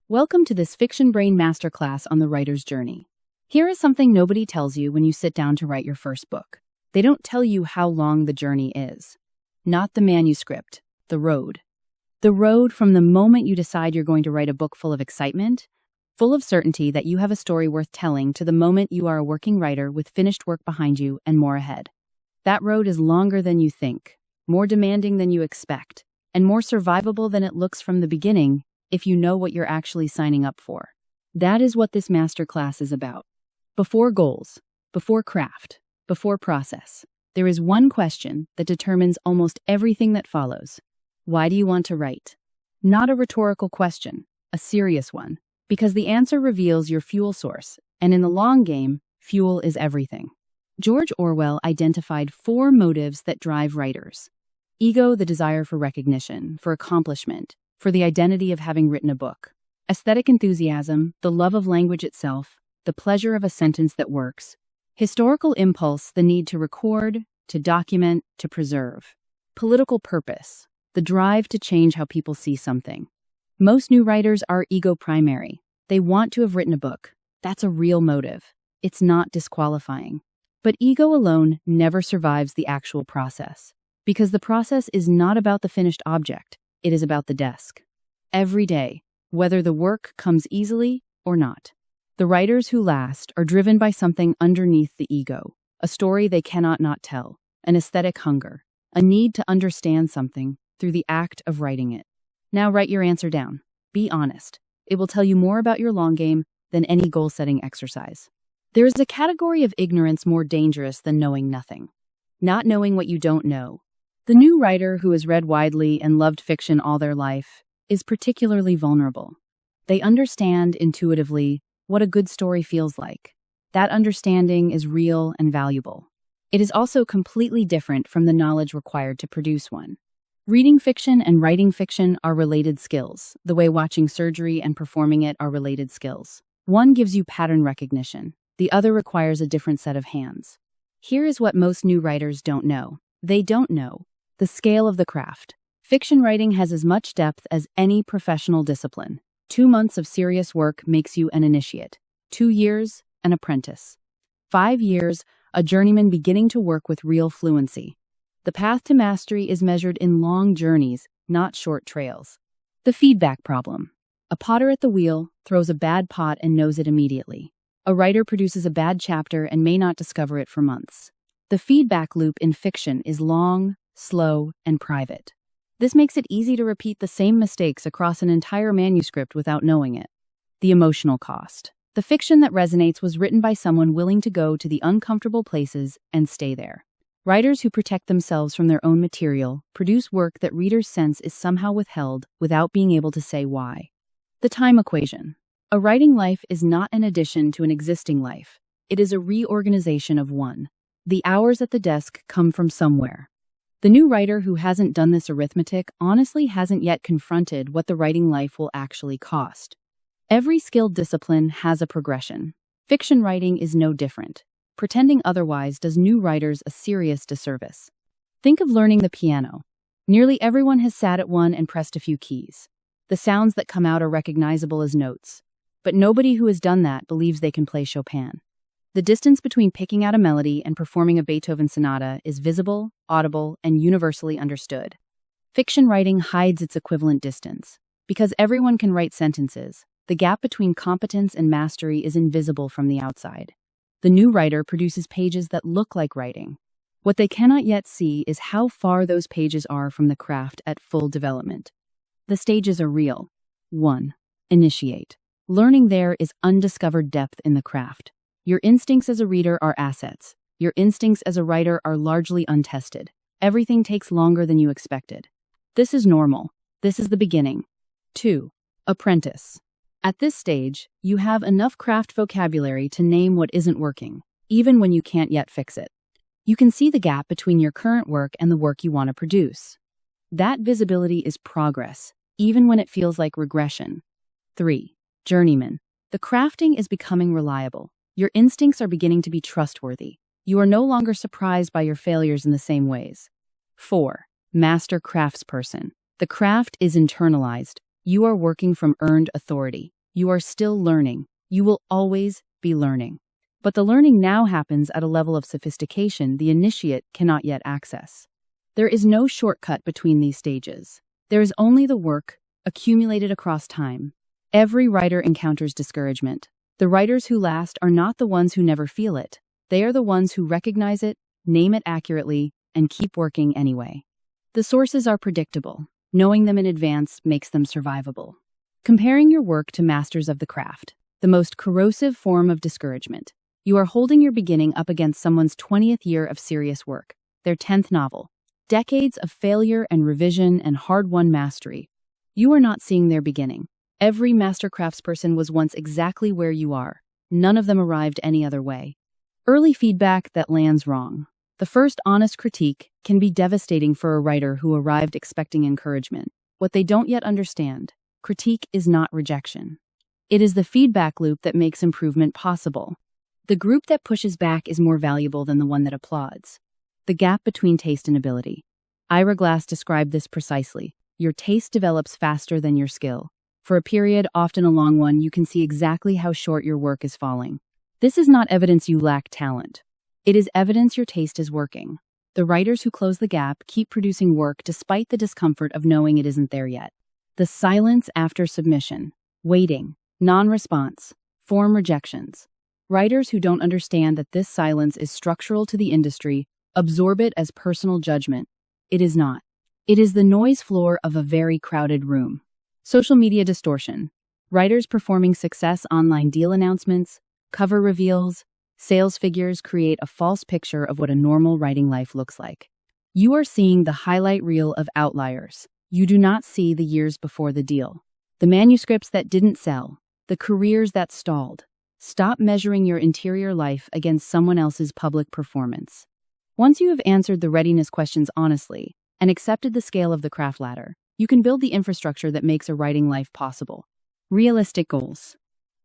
Welcome to this Fiction Brain Masterclass on the writer's journey. Here is something nobody tells you when you sit down to write your first book. They don't tell you how long the journey is. Not the manuscript, the road. The road from the moment you decide you're going to write a book full of excitement, full of certainty that you have a story worth telling, to the moment you are a working writer with finished work behind you and more ahead. That road is longer than you think, more demanding than you expect, and more survivable than it looks from the beginning if you know what you're actually signing up for. That is what this masterclass is about. Before goals, before craft, before process, there is one question that determines almost everything that follows. Why do you want to write? Not a rhetorical question, a serious one, because the answer reveals your fuel source, and in the long game, fuel is everything. George Orwell identified 4 motives that drive writers. Ego, the desire for recognition, for accomplishment, for the identity of having written a book. Aesthetic enthusiasm, the love of language itself, the pleasure of a sentence that works. Historical impulse, the need to record, to document, to preserve. Political purpose, the drive to change how people see something. Most new writers are ego primary. They want to have written a book. That's a real motive. It's not disqualifying. But ego alone never survives the actual process, because the process is not about the finished object. It is about the desk. Every day, whether the work comes easily or not. The writers who last are driven by something underneath the ego, a story they cannot not tell, an aesthetic hunger, a need to understand something through the act of writing it. Now write your answer down. Be honest. It will tell you more about your long game than any goal-setting exercise. There is a category of ignorance more dangerous than knowing nothing. Not knowing what you don't know. The new writer who has read widely and loved fiction all their life is particularly vulnerable. They understand intuitively what a good story feels like. That understanding is real and valuable. It is also completely different from the knowledge required to produce one. Reading fiction and writing fiction are related skills, the way watching surgery and performing it are related skills. One gives you pattern recognition, the other requires a different set of hands. Here is what most new writers don't know. They don't know the scale of the craft. Fiction writing has as much depth as any professional discipline. 2 months of serious work makes you an initiate. 2 years, an apprentice. 5 years, a journeyman beginning to work with real fluency. The path to mastery is measured in long journeys, not short trails. The feedback problem. A potter at the wheel throws a bad pot and knows it immediately. A writer produces a bad chapter and may not discover it for months. The feedback loop in fiction is long, slow, and private. This makes it easy to repeat the same mistakes across an entire manuscript without knowing it. The emotional cost. The fiction that resonates was written by someone willing to go to the uncomfortable places and stay there. Writers who protect themselves from their own material produce work that readers sense is somehow withheld without being able to say why. The time equation. A writing life is not an addition to an existing life. It is a reorganization of one. The hours at the desk come from somewhere. The new writer who hasn't done this arithmetic honestly hasn't yet confronted what the writing life will actually cost. Every skilled discipline has a progression. Fiction writing is no different. Pretending otherwise does new writers a serious disservice. Think of learning the piano. Nearly everyone has sat at one and pressed a few keys. The sounds that come out are recognizable as notes. But nobody who has done that believes they can play Chopin. The distance between picking out a melody and performing a Beethoven sonata is visible, audible, and universally understood. Fiction writing hides its equivalent distance. Because everyone can write sentences, the gap between competence and mastery is invisible from the outside. The new writer produces pages that look like writing. What they cannot yet see is how far those pages are from the craft at full development. The stages are real. 1. Initiate. Learning there is undiscovered depth in the craft. Your instincts as a reader are assets. Your instincts as a writer are largely untested. Everything takes longer than you expected. This is normal. This is the beginning. 2. Apprentice. At this stage, you have enough craft vocabulary to name what isn't working, even when you can't yet fix it. You can see the gap between your current work and the work you want to produce. That visibility is progress, even when it feels like regression. 3. Journeyman. The crafting is becoming reliable. Your instincts are beginning to be trustworthy. You are no longer surprised by your failures in the same ways. 4. Master craftsperson. The craft is internalized. You are working from earned authority. You are still learning. You will always be learning. But the learning now happens at a level of sophistication the initiate cannot yet access. There is no shortcut between these stages. There is only the work, accumulated across time. Every writer encounters discouragement. The writers who last are not the ones who never feel it. They are the ones who recognize it, name it accurately, and keep working anyway. The sources are predictable. Knowing them in advance makes them survivable. Comparing your work to masters of the craft, the most corrosive form of discouragement. You are holding your beginning up against someone's 20th year of serious work, their 10th novel. Decades of failure and revision and hard-won mastery. You are not seeing their beginning. Every master craftsperson was once exactly where you are. None of them arrived any other way. Early feedback that lands wrong. The first honest critique can be devastating for a writer who arrived expecting encouragement. What they don't yet understand, critique is not rejection. It is the feedback loop that makes improvement possible. The group that pushes back is more valuable than the one that applauds. The gap between taste and ability. Ira Glass described this precisely. Your taste develops faster than your skill. For a period, often a long one, you can see exactly how short your work is falling. This is not evidence you lack talent. It is evidence your taste is working. The writers who close the gap keep producing work despite the discomfort of knowing it isn't there yet. The silence after submission. Waiting. Non-response. Form rejections. Writers who don't understand that this silence is structural to the industry absorb it as personal judgment. It is not. It is the noise floor of a very crowded room. Social media distortion. Writers performing success online deal announcements, cover reveals, sales figures create a false picture of what a normal writing life looks like. You are seeing the highlight reel of outliers. You do not see the years before the deal. The manuscripts that didn't sell. The careers that stalled. Stop measuring your interior life against someone else's public performance. Once you have answered the readiness questions honestly and accepted the scale of the craft ladder, you can build the infrastructure that makes a writing life possible. Realistic goals.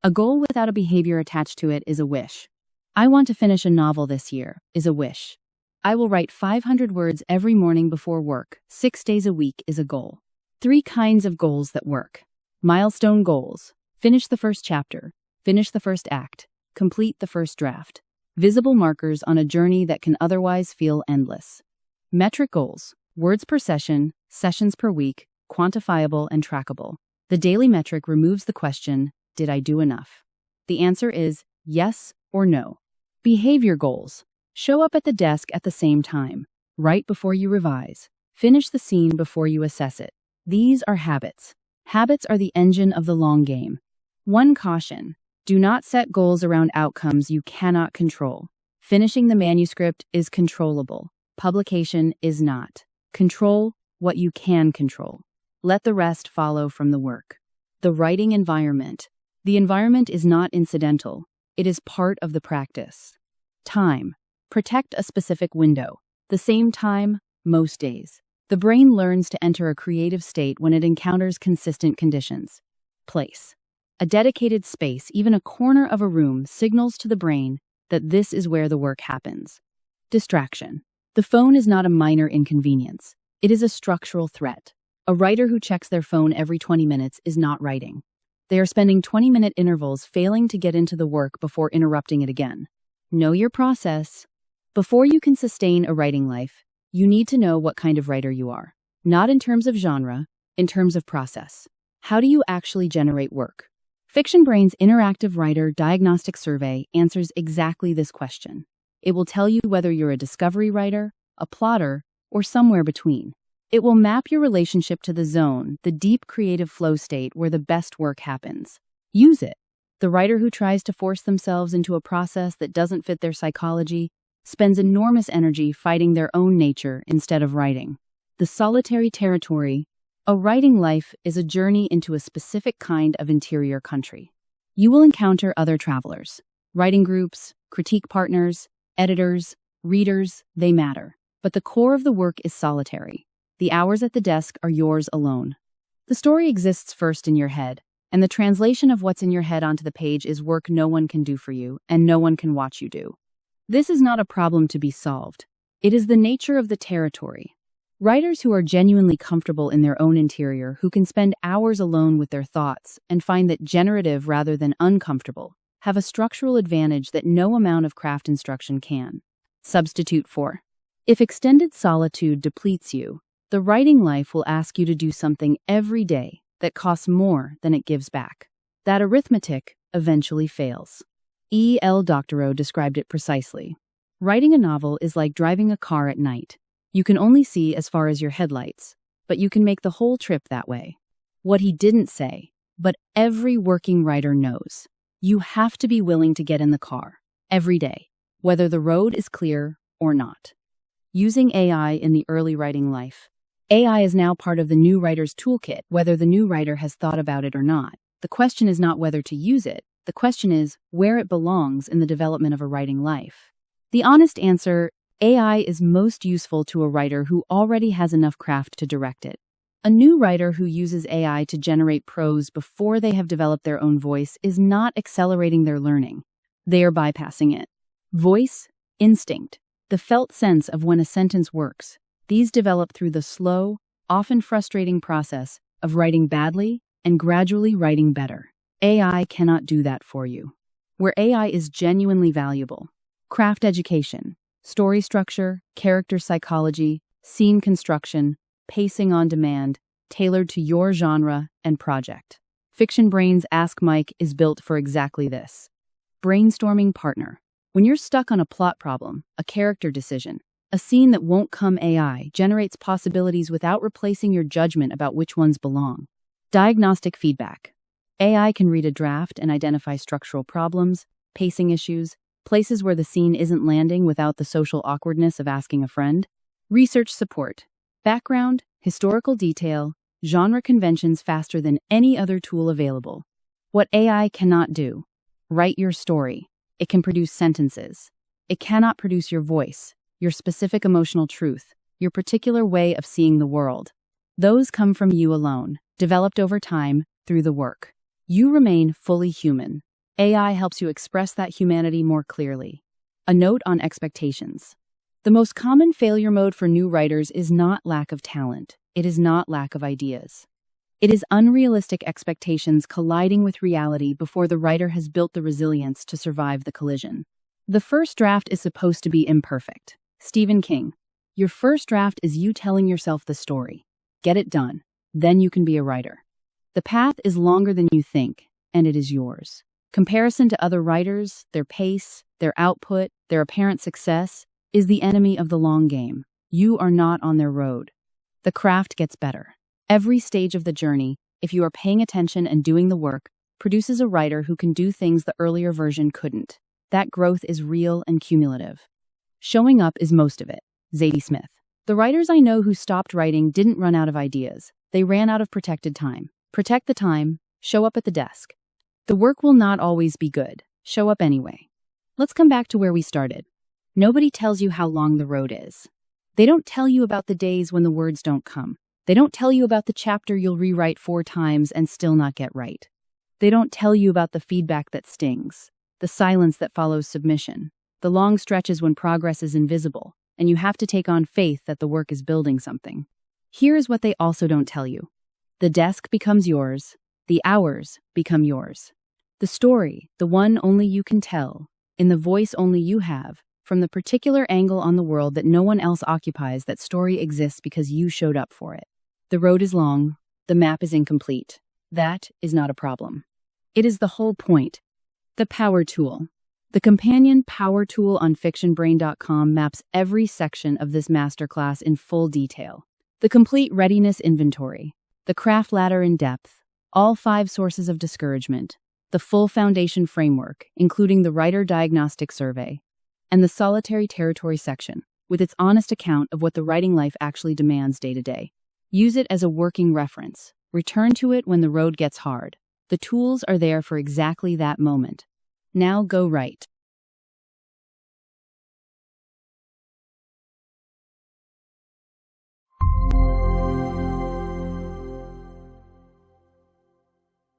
A goal without a behavior attached to it is a wish. I want to finish a novel this year is a wish. I will write 500 words every morning before work, 6 days a week is a goal. 3 kinds of goals that work. Milestone goals. Finish the first chapter. Finish the first act. Complete the first draft. Visible markers on a journey that can otherwise feel endless. Metric goals. Words per session, sessions per week, quantifiable and trackable. The daily metric removes the question, did I do enough? The answer is yes or no. Behavior goals. Show up at the desk at the same time. Write before you revise. Finish the scene before you assess it. These are habits. Habits are the engine of the long game. One caution. Do not set goals around outcomes you cannot control. Finishing the manuscript is controllable. Publication is not. Control what you can control. Let the rest follow from the work. The writing environment. The environment is not incidental. It is part of the practice. Time. Protect a specific window. The same time, most days. The brain learns to enter a creative state when it encounters consistent conditions. Place. A dedicated space, even a corner of a room, signals to the brain that this is where the work happens. Distraction. The phone is not a minor inconvenience. It is a structural threat. A writer who checks their phone every 20 minutes is not writing. They are spending 20-minute intervals failing to get into the work before interrupting it again. Know your process. Before you can sustain a writing life, you need to know what kind of writer you are. Not in terms of genre, in terms of process. How do you actually generate work? Fiction Brain's Interactive Writer Diagnostic Survey answers exactly this question. It will tell you whether you're a discovery writer, a plotter, or somewhere between. It will map your relationship to the zone, the deep creative flow state where the best work happens. Use it. The writer who tries to force themselves into a process that doesn't fit their psychology spends enormous energy fighting their own nature instead of writing. The solitary territory. A writing life is a journey into a specific kind of interior country. You will encounter other travelers, writing groups, critique partners, editors, readers, they matter. But the core of the work is solitary. The hours at the desk are yours alone. The story exists first in your head, and the translation of what's in your head onto the page is work no one can do for you, and no one can watch you do. This is not a problem to be solved. It is the nature of the territory. Writers who are genuinely comfortable in their own interior, who can spend hours alone with their thoughts and find that generative rather than uncomfortable, have a structural advantage that no amount of craft instruction can substitute for. If extended solitude depletes you, the writing life will ask you to do something every day that costs more than it gives back. That arithmetic eventually fails. E.L. Doctorow described it precisely. Writing a novel is like driving a car at night. You can only see as far as your headlights, but you can make the whole trip that way. What he didn't say, but every working writer knows, you have to be willing to get in the car every day, whether the road is clear or not. Using AI in the early writing life. AI is now part of the new writer's toolkit, whether the new writer has thought about it or not. The question is not whether to use it. The question is where it belongs in the development of a writing life. The honest answer: AI is most useful to a writer who already has enough craft to direct it. A new writer who uses AI to generate prose before they have developed their own voice is not accelerating their learning. They are bypassing it. Voice, instinct, the felt sense of when a sentence works, these develop through the slow, often frustrating process of writing badly and gradually writing better. AI cannot do that for you. Where AI is genuinely valuable: craft education, story structure, character psychology, scene construction, pacing on demand, tailored to your genre and project. Fiction Brain's Ask Mike is built for exactly this. Brainstorming partner. When you're stuck on a plot problem, a character decision, a scene that won't come, AI generates possibilities without replacing your judgment about which ones belong. Diagnostic feedback. AI can read a draft and identify structural problems, pacing issues, places where the scene isn't landing without the social awkwardness of asking a friend. Research support. Background, historical detail, genre conventions faster than any other tool available. What AI cannot do: write your story. It can produce sentences. It cannot produce your voice, your specific emotional truth, your particular way of seeing the world. Those come from you alone, developed over time through the work. You remain fully human. AI helps you express that humanity more clearly. A note on expectations. The most common failure mode for new writers is not lack of talent. It is not lack of ideas. It is unrealistic expectations colliding with reality before the writer has built the resilience to survive the collision. The first draft is supposed to be imperfect. Stephen King. Your first draft is you telling yourself the story. Get it done. Then you can be a writer. The path is longer than you think, and it is yours. Comparison to other writers, their pace, their output, their apparent success, is the enemy of the long game. You are not on their road. The craft gets better. Every stage of the journey, if you are paying attention and doing the work, produces a writer who can do things the earlier version couldn't. That growth is real and cumulative. Showing up is most of it. Zadie Smith. The writers I know who stopped writing didn't run out of ideas. They ran out of protected time. Protect the time. Show up at the desk. The work will not always be good. Show up anyway. Let's come back to where we started. Nobody tells you how long the road is. They don't tell you about the days when the words don't come. They don't tell you about the chapter you'll rewrite 4 times and still not get right. They don't tell you about the feedback that stings, the silence that follows submission, the long stretches when progress is invisible, and you have to take on faith that the work is building something. Here is what they also don't tell you. The desk becomes yours. The hours become yours. The story, the one only you can tell, in the voice only you have, from the particular angle on the world that no one else occupies. That story exists because you showed up for it. The road is long. The map is incomplete. That is not a problem. It is the whole point. The Power Tool. The companion Power Tool on fictionbrain.com maps every section of this masterclass in full detail. The complete readiness inventory. The craft ladder in depth. All 5 sources of discouragement. The full foundation framework, including the writer diagnostic survey. And the solitary territory section, with its honest account of what the writing life actually demands day to day. Use it as a working reference. Return to it when the road gets hard. The tools are there for exactly that moment. Now go write.